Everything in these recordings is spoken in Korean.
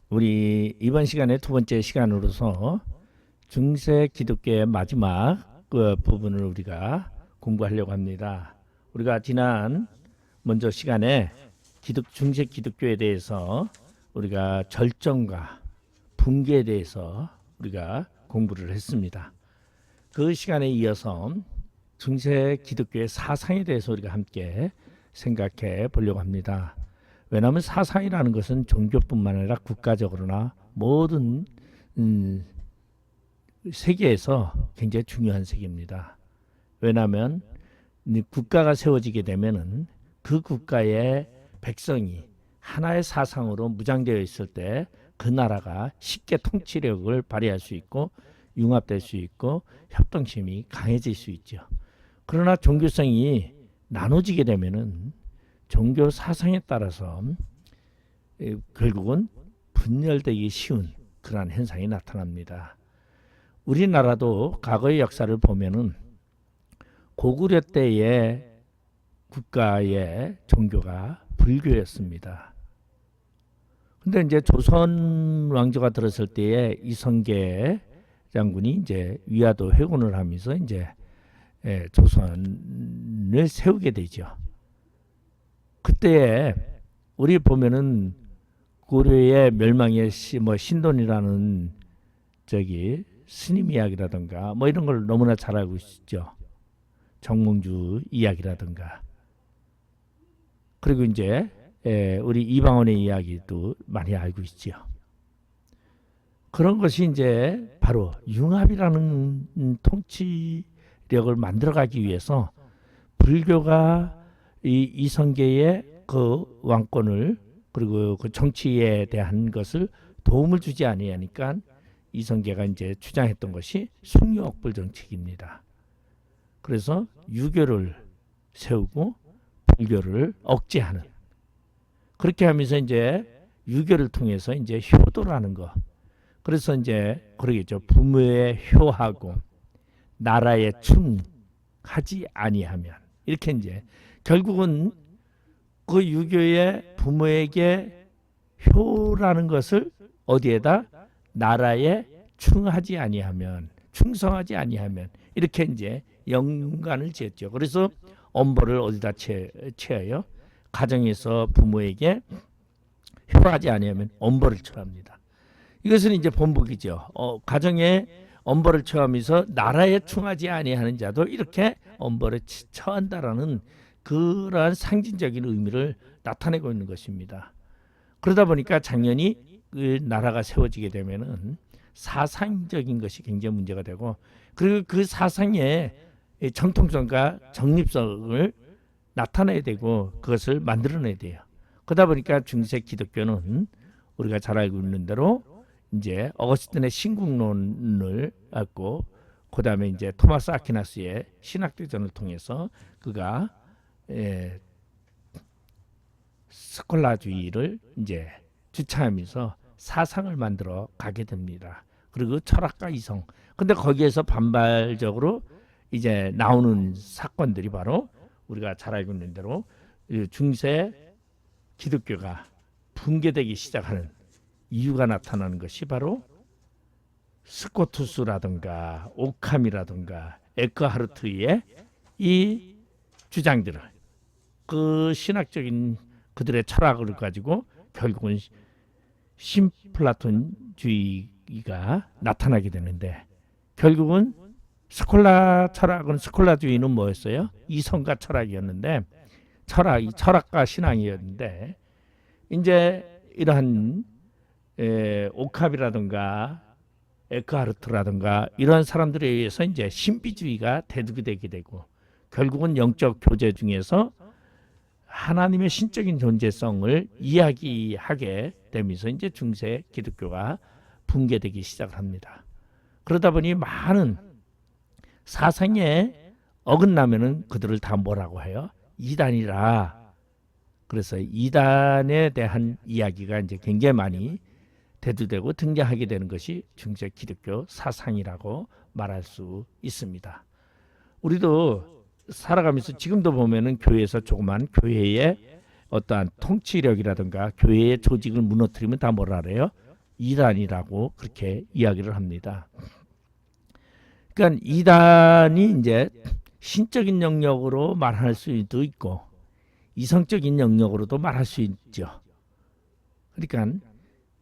우리 이번 시간에 두 번째 시간으로서 중세 기독교의 마지막 그 부분을 우리가 공부하려고 합니다. 우리가 지난 먼저 시간에 중세 기독교에 대해서 우리가 절정과 붕괴에 대해서 우리가 공부를 했습니다. 그 시간에 이어서 중세 기독교의 사상에 대해서 우리가 함께 생각해 보려고 합니다. 왜냐하면 사상이라는 것은 종교뿐만 아니라 국가적으로나 모든 세계에서 굉장히 중요한 세계입니다. 왜냐하면 국가가 세워지게 되면은 그 국가의 백성이 하나의 사상으로 무장되어 있을 때 그 나라가 쉽게 통치력을 발휘할 수 있고 융합될 수 있고 협동심이 강해질 수 있죠. 그러나 종교성이 나눠지게 되면은 종교 사상에 따라서 결국은 분열되기 쉬운 그러한 현상이 나타납니다. 우리나라도 과거의 역사를 보면은 고구려 때의 국가의 종교가 불교였습니다. 근데 이제 조선 왕조가 들었을 때에 이성계 장군이 이제 위화도 회군을 하면서 이제 조선을 세우게 되죠. 그때 우리 보면은 고려의 멸망의 신돈이라는 스님 이야기라든가 이런 걸 너무나 잘 알고 있죠. 정몽주 이야기라든가 그리고 이제 우리 이방원의 이야기도 많이 알고 있죠. 그런 것이 이제 바로 융합이라는 통치력을 만들어가기 위해서 불교가 이 이성계의 그 왕권을 그리고 그 정치에 대한 것을 도움을 주지 아니하니까 이성계가 이제 주장했던 것이 숭유억불 정책입니다. 그래서 유교를 세우고 불교를 억제하는 그렇게 하면서 이제 유교를 통해서 이제 효도라는 거. 그래서 이제 그러겠죠. 부모에 효하고 나라에 충하지 아니하면 이렇게 이제 결국은 그 유교의 부모에게 효라는 것을 어디에다 나라에 충하지 아니하면 충성하지 아니하면 이렇게 이제 연관을 지었죠. 그래서 엄벌을 어디다 채어요? 가정에서 부모에게 효하지 아니하면 엄벌을 처합니다. 이것은 이제 본보기죠. 가정에 엄벌을 처하면서 나라에 충하지 아니하는 자도 이렇게 엄벌에 처한다라는 그러한 상징적인 의미를 나타내고 있는 것입니다. 그러다 보니까 당연히 그 나라가 세워지게 되면은 사상적인 것이 굉장히 문제가 되고 그리고 그 사상의 정통성과 정립성을 나타내야 되고 그것을 만들어내야 돼요. 그러다 보니까 중세 기독교는 우리가 잘 알고 있는 대로 이제 어거스틴의 신국론을 갖고 그다음에 이제 토마스 아퀴나스의 신학대전을 통해서 그가 스콜라주의를 이제 주창하면서 사상을 만들어 가게 됩니다. 그리고 철학과 이성. 근데 거기에서 반발적으로 이제 나오는 사건들이 바로 우리가 잘 알고 있는 대로 중세 기독교가 붕괴되기 시작하는 이유가 나타나는 것이 바로 스코투스라든가 오캄이라든가 에크하르트의 이 주장들을 그 신학적인 그들의 철학을 가지고 결국은 신플라톤주의가 나타나게 되는데 결국은 스콜라주의는 뭐였어요? 이성과 철학이었는데 철학과 신앙이었는데 이제 이러한 오캅이라든가 에크하르트라든가 이런 사람들에 의해서 이제 신비주의가 대두되게 되고 결국은 영적 교제 중에서 하나님의 신적인 존재성을 이야기하게 되면서 이제 중세 기독교가 붕괴되기 시작을 합니다. 그러다 보니 많은 사상에 어긋나면은 그들을 다 뭐라고 해요? 이단이라. 그래서 이단에 대한 이야기가 이제 굉장히 많이 대두되고 등장하게 되는 것이 중세 기독교 사상이라고 말할 수 있습니다. 우리도 살아가면서 지금도 보면은 교회에서 조그만 교회에 어떠한 통치력이라든가 교회의 조직을 무너뜨리면 다 뭐라 그래요? 이단이라고 그렇게 이야기를 합니다. 그러니까 이단이 이제 신적인 영역으로 말할 수도 있고 이성적인 영역으로도 말할 수 있죠. 그러니까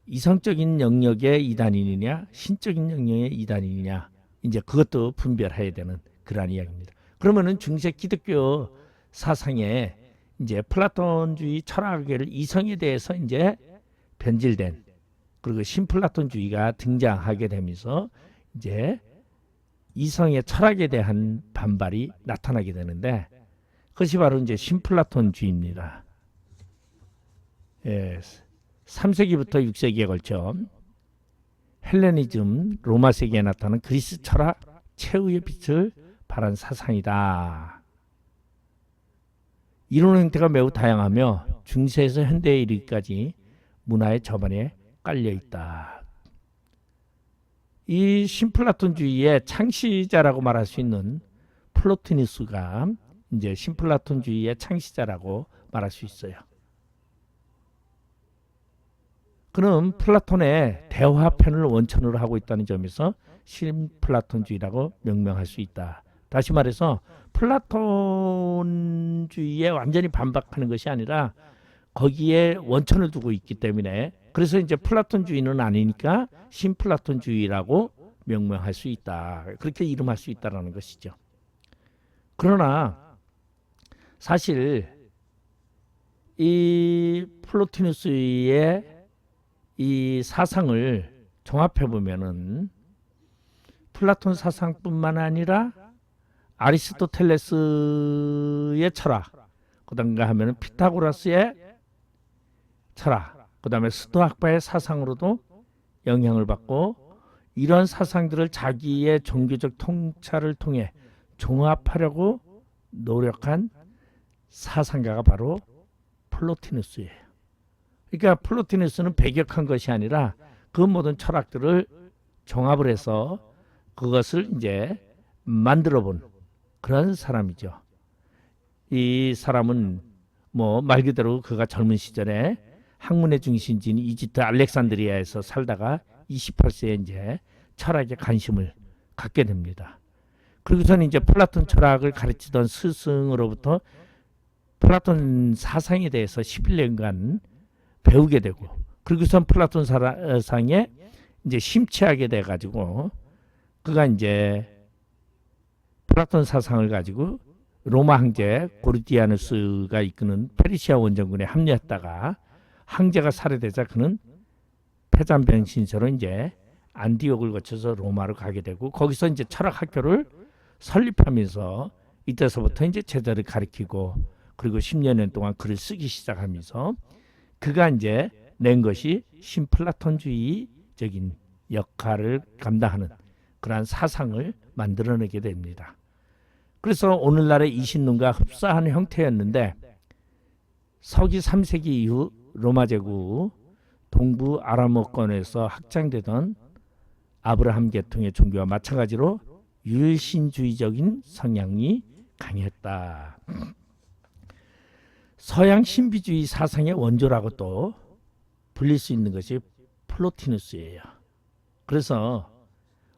이성적인 영역의 이단이냐 신적인 영역의 이단이냐 이제 그것도 분별해야 되는 그러한 이야기입니다. 그러면은 중세 기독교 사상에 이제 플라톤주의 철학을 이성에 대해서 이제 변질된 그리고 신플라톤주의가 등장하게 되면서 이제 이성의 철학에 대한 반발이 나타나게 되는데 그것이 바로 이제 신플라톤주의입니다. 예, 3세기부터 6세기에 걸쳐 헬레니즘 로마 세계에 나타난 그리스 철학 최후의 빛을 발한 사상이다. 이론 형태가 매우 다양하며 중세에서 현대에 이르기까지 문화의 저반에 깔려 있다. 이 신플라톤주의의 창시자라고 말할 수 있는 플로티누스가 이제 신플라톤주의의 창시자라고 말할 수 있어요. 그는 플라톤의 대화편을 원천으로 하고 있다는 점에서 신플라톤주의라고 명명할 수 있다. 다시 말해서 플라톤주의에 완전히 반박하는 것이 아니라 거기에 원천을 두고 있기 때문에 그래서 이제 플라톤주의는 아니니까 신플라톤주의라고 명명할 수 있다. 그렇게 이름할 수 있다라는 것이죠. 그러나 사실 이 플로티누스의 이 사상을 종합해 보면은 플라톤 사상뿐만 아니라 아리스토텔레스의 철학, 그다음가 하면은 피타고라스의 철학, 그다음에 스토학파의 사상으로도 영향을 받고 이런 사상들을 자기의 종교적 통찰을 통해 종합하려고 노력한 사상가가 바로 플로티누스예요. 그러니까 플로티누스는 배격한 것이 아니라 그 모든 철학들을 종합을 해서 그것을 이제 만들어 본 그런 사람이죠. 이 사람은 뭐 말 그대로 그가 젊은 시절에 학문의 중심지인 이집트 알렉산드리아에서 살다가 28세에 이제 철학에 관심을 갖게 됩니다. 그리고서는 이제 플라톤 철학을 가르치던 스승으로부터 플라톤 사상에 대해서 11년간 배우게 되고 그리고선 플라톤 사상에 이제 심취하게 돼 가지고 그가 이제 플라톤 사상을 가지고 로마 황제 고르디아누스가 이끄는 페르시아 원정군에 합류했다가 황제가 살해되자 그는 패잔변 신세로 이제 안디옥을 거쳐서 로마로 가게 되고 거기서 이제 철학 학교를 설립하면서 이때서부터 이제 제자를 가르치고 그리고 10여 년 동안 글을 쓰기 시작하면서 그가 이제 낸 것이 신플라톤주의적인 역할을 감당하는 그러한 사상을 만들어내게 됩니다. 그래서 오늘날의 이신론과 흡사한 형태였는데 서기 3세기 이후 로마 제국 동부 아라모권에서 확장되던 아브라함 계통의 종교와 마찬가지로 율신주의적인 성향이 강했다. 서양 신비주의 사상의 원조라고 또 불릴 수 있는 것이 플로티누스예요. 그래서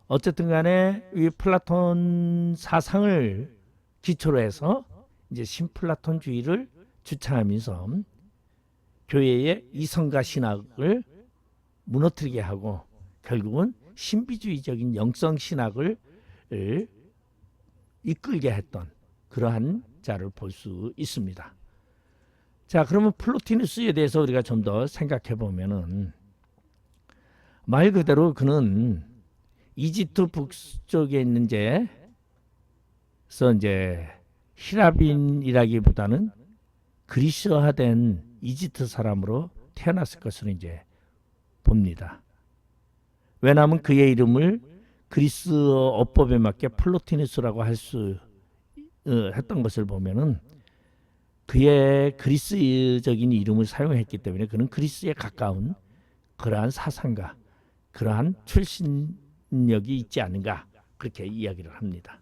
어쨌든 간에 이 플라톤 사상을 기초로 해서 이제 신플라톤주의를 주창하면서 교회의 이성과 신학을 무너뜨리게 하고 결국은 신비주의적인 영성 신학을 이끌게 했던 그러한 자를 볼 수 있습니다. 자, 그러면 플로티누스에 대해서 우리가 좀 더 생각해 보면은 말 그대로 그는 이집트 북쪽에 있는 이제 히라빈이라기보다는 그리스화된 이집트 사람으로 태어났을 것으로 이제 봅니다. 왜냐하면 그의 이름을 그리스어 어법에 맞게 플로티누스라고 할 수 했던 것을 보면은 그의 그리스적인 이름을 사용했기 때문에 그는 그리스에 가까운 그러한 사상가, 그러한 출신력이 있지 않은가 그렇게 이야기를 합니다.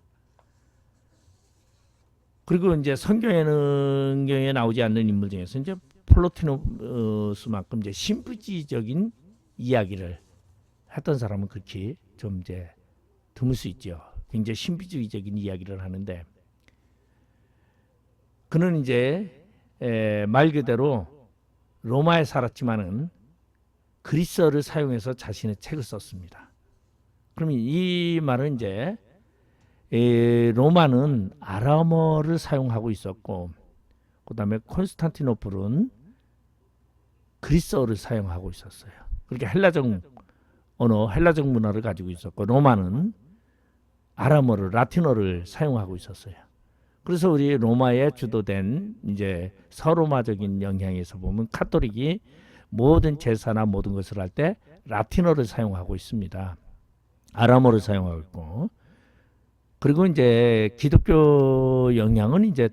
그리고 이제 성경에 나오지 않는 인물 중에서 이제 플로티누스만큼 이제 신부지적인 이야기를 했던 사람은 그렇게 좀 이제 드물 수 있죠. 굉장히 신비주의적인 이야기를 하는데, 그는 이제 말 그대로 로마에 살았지만은 그리스어를 사용해서 자신의 책을 썼습니다. 그러면 이 말은 이제 로마는 아람어를 사용하고 있었고, 그 다음에 콘스탄티노플은 그리스어를 사용하고 있었어요. 그렇게 헬라적 언어, 헬라적 문화를 가지고 있었고, 로마는 아람어를, 라틴어를 사용하고 있었어요. 그래서 우리 로마에 주도된 이제 서로마적인 영향에서 보면 카톨릭이 모든 제사나 모든 것을 할 때 라틴어를 사용하고 있습니다. 아람어를 사용하고 있고, 그리고 이제 기독교 영향은 이제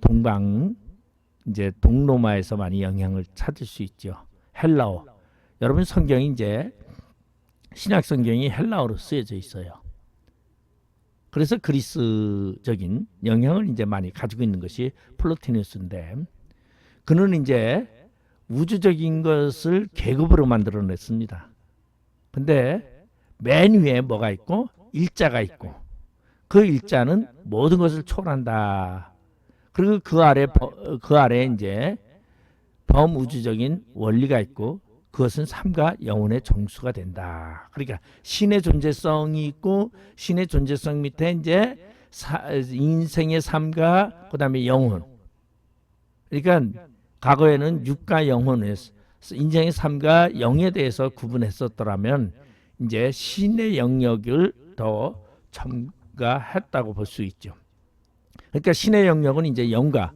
이제 동로마에서 많이 영향을 찾을 수 있죠. 헬라어. 여러분 성경이 이제 신약 성경이 헬라어로 쓰여져 있어요. 그래서 그리스적인 영향을 이제 많이 가지고 있는 것이 플로티누스인데, 그는 이제 우주적인 것을 계급으로 만들어냈습니다. 근데 맨 위에 뭐가 있고 일자가 있고, 그 일자는 모든 것을 초월한다. 그리고 그 아래 이제 범우주적인 원리가 있고, 그것은 삶과 영혼의 정수가 된다. 그러니까 신의 존재성이 있고, 신의 존재성 밑에 이제 인생의 삶과 그다음에 영혼. 그러니까 과거에는 육과 영혼의 인생의 삶과 영에 대해서 구분했었더라면 이제 신의 영역을 더 첨가했다고 볼 수 있죠. 그러니까 신의 영역은 이제 영과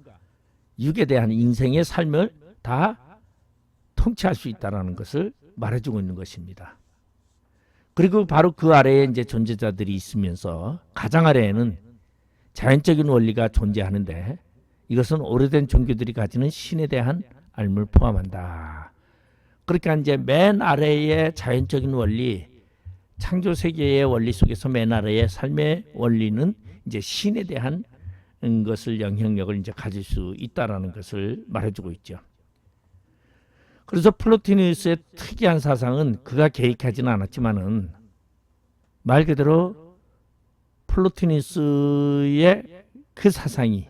육에 대한 인생의 삶을 다 통치할 수 있다라는 것을 말해주고 있는 것입니다. 그리고 바로 그 아래에 이제 존재자들이 있으면서 가장 아래에는 자연적인 원리가 존재하는데, 이것은 오래된 종교들이 가지는 신에 대한 알을 포함한다. 그러니까 이제 맨 아래의 자연적인 원리, 창조 세계의 원리 속에서 맨 아래의 삶의 원리는 이제 신에 대한 것을 영향력을 이제 가질 수 있다라는 것을 말해주고 있죠. 그래서 플로티누스의 특이한 사상은 그가 계획하지는 않았지만은 말 그대로 플로티누스의 그 사상이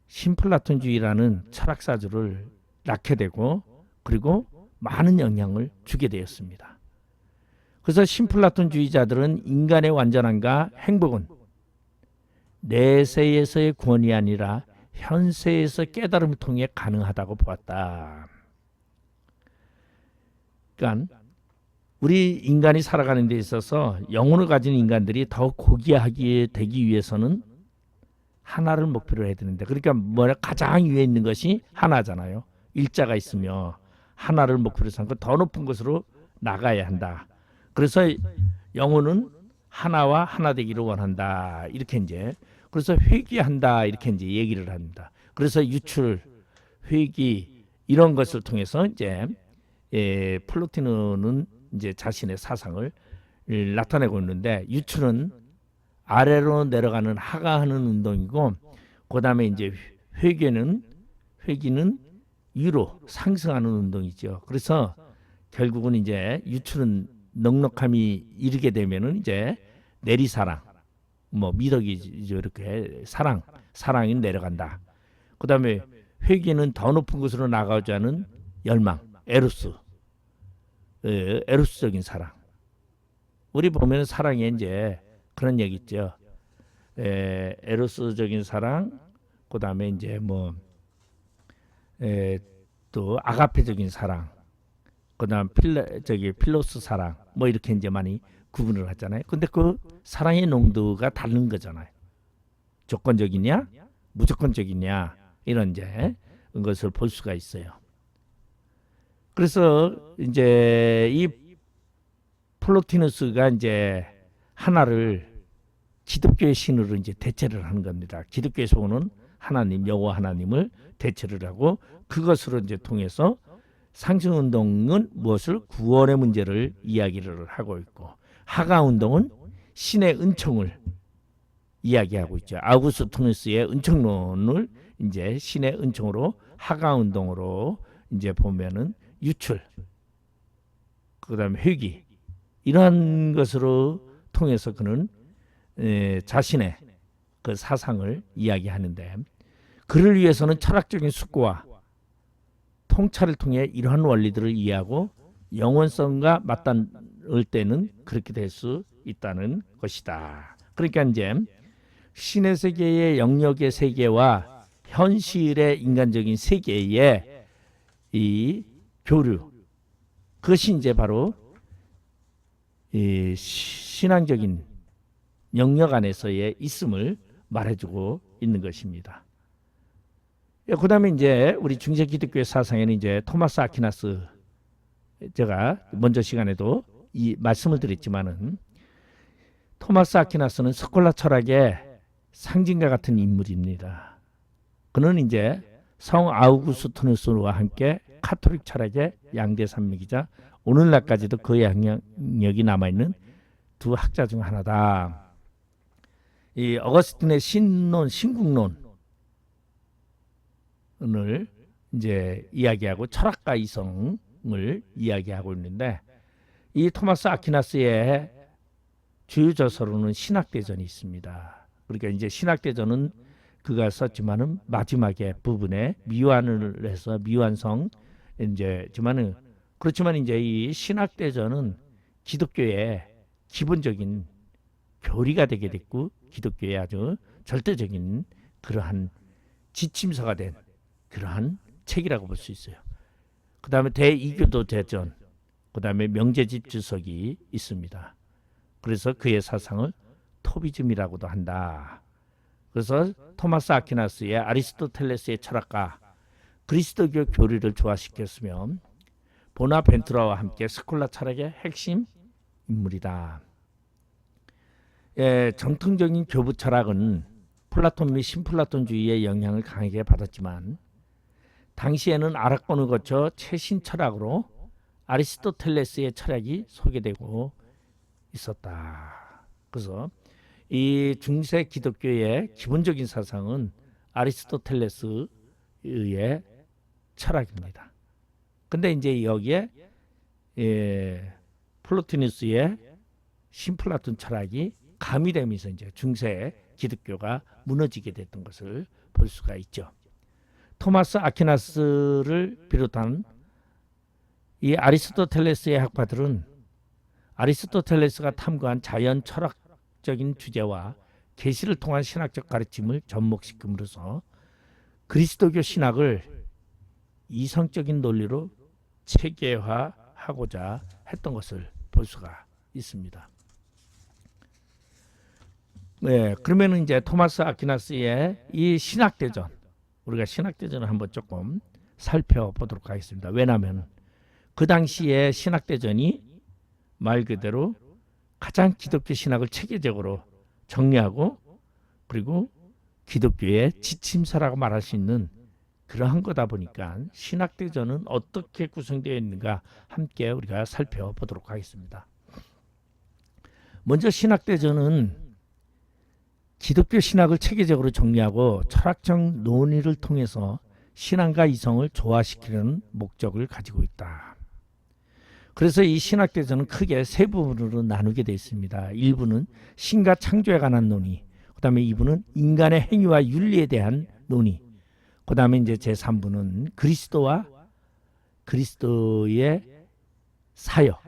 신플라톤주의라는 철학사주를 낳게 되고, 그리고 많은 영향을 주게 되었습니다. 그래서 신플라톤주의자들은 인간의 완전함과 행복은 내세에서의 구원이 아니라 현세에서 깨달음을 통해 가능하다고 보았다. 그러니까 우리 인간이 살아가는 데 있어서 영혼을 가진 인간들이 더 고귀하게 되기 위해서는 하나를 목표로 해야 되는데, 그러니까 뭐냐, 가장 위에 있는 것이 하나잖아요. 일자가 있으며 하나를 목표로 삼고 더 높은 곳으로 나가야 한다. 그래서 영혼은 하나와 하나 되기를 원한다. 이렇게 이제 그래서 회귀한다. 이렇게 이제 얘기를 합니다. 그래서 유출, 회귀 이런 것을 통해서 이제 플로티누는 이제 자신의 사상을 나타내고 있는데, 유출은 아래로 내려가는 하가하는 운동이고, 그다음에 이제 회귀는 위로 상승하는 운동이죠. 그래서 결국은 이제 유출은 넉넉함이 이르게 되면은 이제 내리사랑, 뭐 미덕이죠. 이렇게 사랑이 내려간다. 그다음에 회귀는 더 높은 곳으로 나가자는 열망, 에로스적인 사랑. 우리 보면 사랑에 이제 그런 얘기 있죠. 에로스적인 사랑, 그다음에 이제 뭐 또 아가페적인 사랑, 그다음 필로스 사랑, 뭐 이렇게 이제 많이 구분을 하잖아요. 근데 그 사랑의 농도가 다른 거잖아요. 조건적이냐, 무조건적이냐, 이런 이제 것을 볼 수가 있어요. 그래서 이제 이 플로티누스가 이제 하나를 기독교의 신으로 이제 대체를 하는 겁니다. 기독교에서 오는 하나님, 여호와 하나님을 대체를 하고, 그것으로 이제 통해서 상승 운동은 무엇을 구원의 문제를 이야기를 하고 있고, 하가 운동은 신의 은총을 이야기하고 있죠. 아우구스투누스의 은총론을 이제 신의 은총으로 하가 운동으로 이제 보면은 유출, 그다음에 회귀 이러한 것으로 통해서 그는 자신의 그 사상을 이야기하는데 그를 위해서는 철학적인 숙고와 통찰을 통해 이러한 원리들을 이해하고 영원성과 맞닿을 때는 그렇게 될 수 있다는 것이다. 그러니까 이제 신의 세계의 영역의 세계와 현실의 인간적인 세계의 이 교류, 그것이 이제 바로 이 신앙적인 영역 안에서의 있음을 말해주고 있는 것입니다. 그 다음에 이제 우리 중세 기독교의 사상에는 이제 토마스 아퀴나스, 제가 먼저 시간에도 이 말씀을 드렸지만은 토마스 아퀴나스는 스콜라 철학의 상징과 같은 인물입니다. 그는 이제 성 아우구스티누스와 함께 카톨릭 철학의 양대 산맥이자 오늘날까지도 그 영향력이 남아있는 두 학자 중 하나다. 이 어거스틴의 신론, 신국론을 이제 이야기하고 철학과 이성을 이야기하고 있는데 이 토마스 아퀴나스의 주요 저서로는 신학대전이 있습니다. 그러니까 이제 신학대전은 그가 썼지만은 마지막에 부분에 미완을 해서 미완성 이제지만은 그렇지만 이제 이 신학대전은 기독교의 기본적인 교리가 되게 됐고 기독교의 아주 절대적인 그러한 지침서가 된 그러한 책이라고 볼 수 있어요. 그 다음에 대이교도 대전, 그 다음에 명제집 주석이 있습니다. 그래서 그의 사상을 토비즘이라고도 한다. 그래서 토마스 아퀴나스의 아리스토텔레스의 철학과 그리스도교 교리를 조화시켰으며 보나벤투라와 함께 스콜라 철학의 핵심 인물이다. 정통적인 교부 철학은 플라톤 및 신플라톤주의의 영향을 강하게 받았지만 당시에는 아락본을 거쳐 최신 철학으로 아리스토텔레스의 철학이 소개되고 있었다. 그래서 이 중세 기독교의 기본적인 사상은 아리스토텔레스의 철학입니다. 근데 이제 여기에 플로티누스의 신플라톤 철학이 가미되면서 이제 중세 기독교가 무너지게 됐던 것을 볼 수가 있죠. 토마스 아퀴나스를 비롯한 이 아리스토텔레스의 학파들은 아리스토텔레스가 탐구한 자연 철학적인 주제와 계시를 통한 신학적 가르침을 접목시킴으로써 그리스도교 신학을 이성적인 논리로 체계화하고자 했던 것을 볼 수가 있습니다. 네, 그러면 이제 토마스 아퀴나스의 이 신학대전, 우리가 신학대전을 한번 조금 살펴보도록 하겠습니다. 왜냐하면 그 당시에 신학대전이 말 그대로 가장 기독교 신학을 체계적으로 정리하고 그리고 기독교의 지침서라고 말할 수 있는 그러한 거다 보니까 신학대전은 어떻게 구성되어 있는가 함께 우리가 살펴보도록 하겠습니다. 먼저 신학대전은 기독교 신학을 체계적으로 정리하고 철학적 논의를 통해서 신앙과 이성을 조화시키려는 목적을 가지고 있다. 그래서 이 신학대전은 크게 세 부분으로 나누게 되어 있습니다. 1부는 신과 창조에 관한 논의, 그 다음에 2부는 인간의 행위와 윤리에 대한 논의, 그 다음에 이제 제3부는 그리스도와 그리스도의 사역을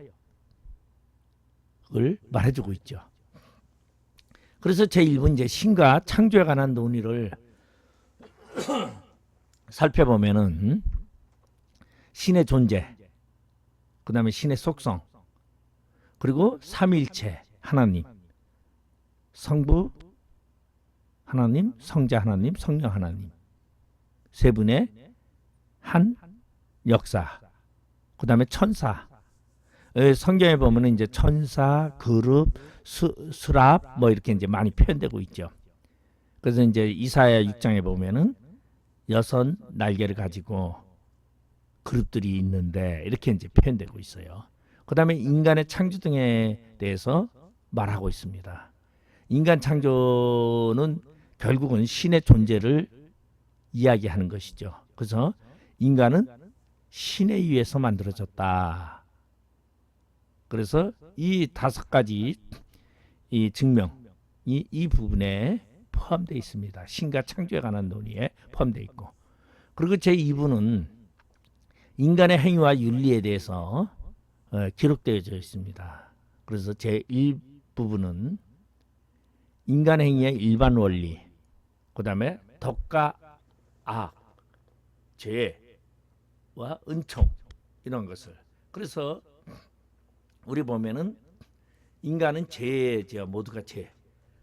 말해주고 있죠. 그래서 제1부는 이제 신과 창조에 관한 논의를 살펴보면은 신의 존재, 그 다음에 신의 속성, 그리고 삼위일체 하나님, 성부 하나님, 성자 하나님, 성령 하나님, 세 분의 한 역사, 그 다음에 천사. 성경에 보면은 이제 천사, 그룹, 수랍 뭐 이렇게 이제 많이 표현되고 있죠. 그래서 이제 이사야 6장에 보면은 6 날개를 가지고 그룹들이 있는데 이렇게 이제 표현되고 있어요. 그 다음에 인간의 창조 등에 대해서 말하고 있습니다. 인간 창조는 결국은 신의 존재를 이야기하는 것이죠. 그래서 인간은 신에 의해서 만들어졌다. 그래서 이 5가지 이 증명이 이 부분에 포함되어 있습니다. 신과 창조에 관한 논의에 포함되어 있고, 그리고 제2부는 인간의 행위와 윤리에 대해서 기록되어져 있습니다. 그래서 제1부분은 인간 행위의 일반 원리, 그 다음에 덕과 악, 죄와 은총, 이런 것을. 그래서 우리 보면은 인간은 죄죠. 모두가 죄.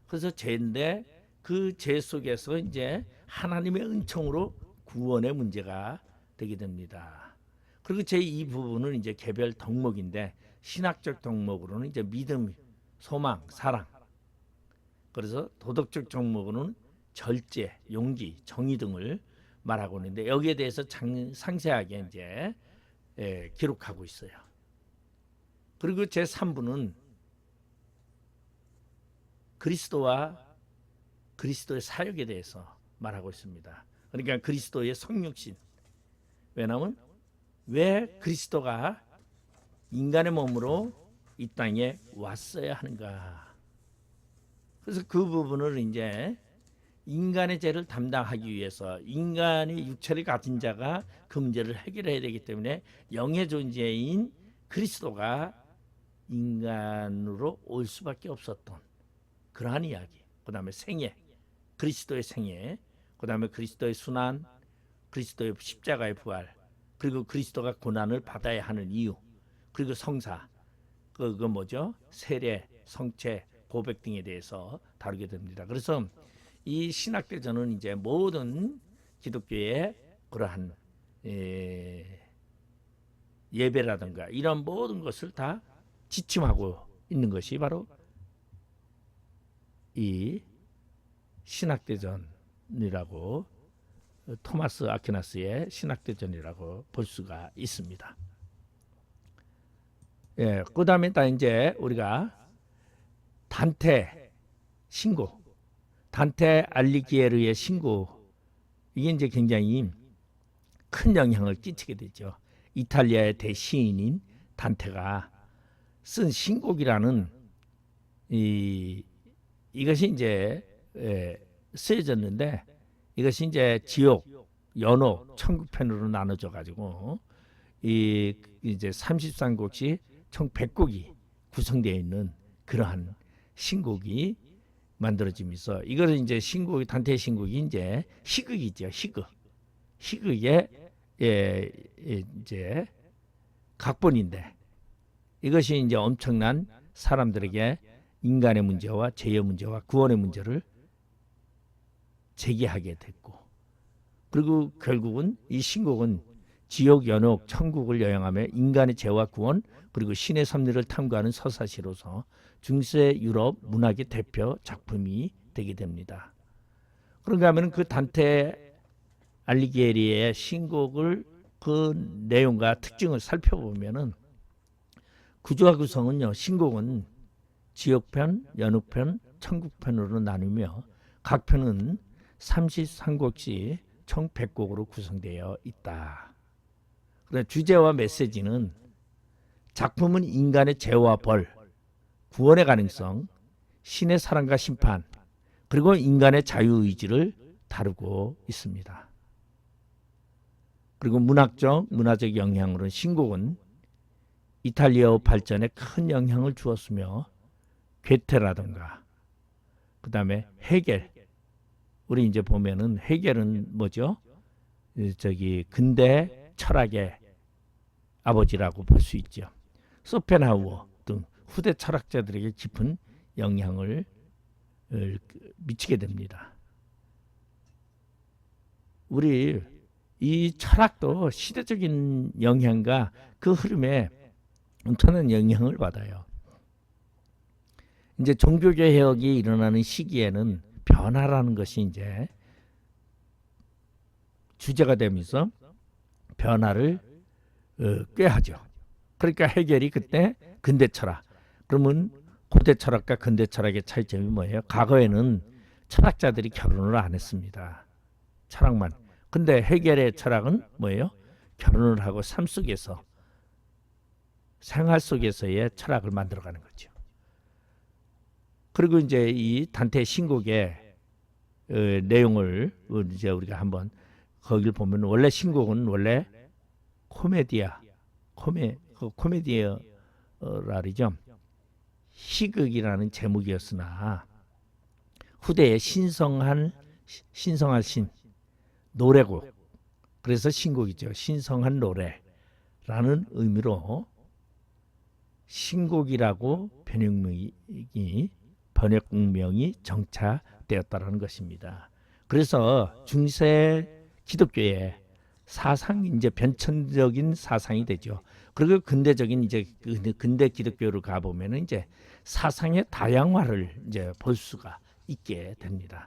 그래서 죄인데 그 죄 속에서 이제 하나님의 은총으로 구원의 문제가 되게 됩니다. 그리고 제2부분은 이제 개별 덕목인데, 신학적 덕목으로는 이제 믿음, 소망, 사랑. 그래서 도덕적 덕목으로는 절제, 용기, 정의 등을 말하고 있는데, 여기에 대해서 상세하게 이제 기록하고 있어요. 그리고 제3부는 그리스도와 그리스도의 사역에 대해서 말하고 있습니다. 그러니까 그리스도의 성육신. 왜냐하면 왜 그리스도가 인간의 몸으로 이 땅에 왔어야 하는가. 그래서 그 부분을 이제 인간의 죄를 담당하기 위해서 인간의 육체를 가진 자가 그 문제를 해결해야 되기 때문에 영의 존재인 그리스도가 인간으로 올 수밖에 없었던 그러한 이야기. 그 다음에 생애, 그리스도의 생애, 그 다음에 그리스도의 순환, 그리스도의 십자가의 부활, 그리고 그리스도가 고난을 받아야 하는 이유, 그리고 성사, 그거 뭐죠? 세례, 성체, 고백 등에 대해서 다루게 됩니다. 그래서 이 신학대전은 이제 모든 기독교의 그러한 예배라든가 이런 모든 것을 다 지침하고 있는 것이 바로 이 신학대전이라고, 토마스 아퀴나스의 신학대전이라고 볼 수가 있습니다. 예, 그 다음에 다 이제 우리가 단테 신고, 단테 알리기에르의 신고, 이게 이제 굉장히 큰 영향을 끼치게 되죠. 이탈리아의 대시인인 단테가 쓴 신곡이라는 이것이 이제 쓰여졌는데, 이것이 이제 지옥, 연옥, 천국 편으로 나눠져 가지고 이 이제 33곡씩 총 100곡이 구성되어 있는 그러한 신곡이 만들어지면서, 이거를 이제 신곡, 단테의 신곡이 이제 희극이죠. 희극의 이제 각본인데, 이것이 이제 엄청난 사람들에게 인간의 문제와 죄의 문제와 구원의 문제를 제기하게 됐고, 그리고 결국은 이 신곡은 지옥, 연옥, 천국을 여행하며 인간의 죄와 구원, 그리고 신의 섭리를 탐구하는 서사시로서 중세 유럽 문학의 대표 작품이 되게 됩니다. 그런가 하면 그 단테 알리기에리의 신곡을 그 내용과 특징을 살펴보면은, 구조와 구성은요, 신곡은 지옥편, 연옥편, 천국편으로 나누며 각 편은 33곡씩 총 100곡으로 구성되어 있다. 그런데 주제와 메시지는, 작품은 인간의 죄와 벌, 구원의 가능성, 신의 사랑과 심판, 그리고 인간의 자유의지를 다루고 있습니다. 그리고 문화적 영향으로는 신곡은 이탈리아어 발전에 큰 영향을 주었으며, 괴테라든가 그 다음에 헤겔, 우리 이제 보면은 헤겔은 뭐죠? 저기 근대 철학의 아버지라고 볼 수 있죠. 소펜하우어 등 후대 철학자들에게 깊은 영향을 미치게 됩니다. 우리 이 철학도 시대적인 영향과 그 흐름에 엄청난 영향을 받아요. 이제 종교 개혁이 일어나는 시기에는 변화라는 것이 이제 주제가 되면서 변화를 꾀하죠. 그러니까 해겔이 그때 근대 철학, 그러면 고대 철학과 근대 철학의 차이점이 뭐예요? 과거에는 철학자들이 결혼을 안 했습니다. 철학만. 근데 해겔의 철학은 뭐예요? 결혼을 하고 삶 속에서 생활 속에서의 철학을 만들어가는 거죠. 그리고 이제 이 단테 신곡의 내용을 이제 우리가 한번 거기를 보면 원래 신곡은 원래 코미디어라리죠. 희극이라는 제목이었으나 후대에 신성한 노래곡, 그래서 신곡이죠. 신성한 노래라는 의미로 신곡이라고 번역명이 정착되었다는 것입니다. 그래서 중세 기독교의 사상 이제 변천적인 사상이 되죠. 그리고 근대적인 이제 근대 기독교로 가 보면은 이제 사상의 다양화를 이제 볼 수가 있게 됩니다.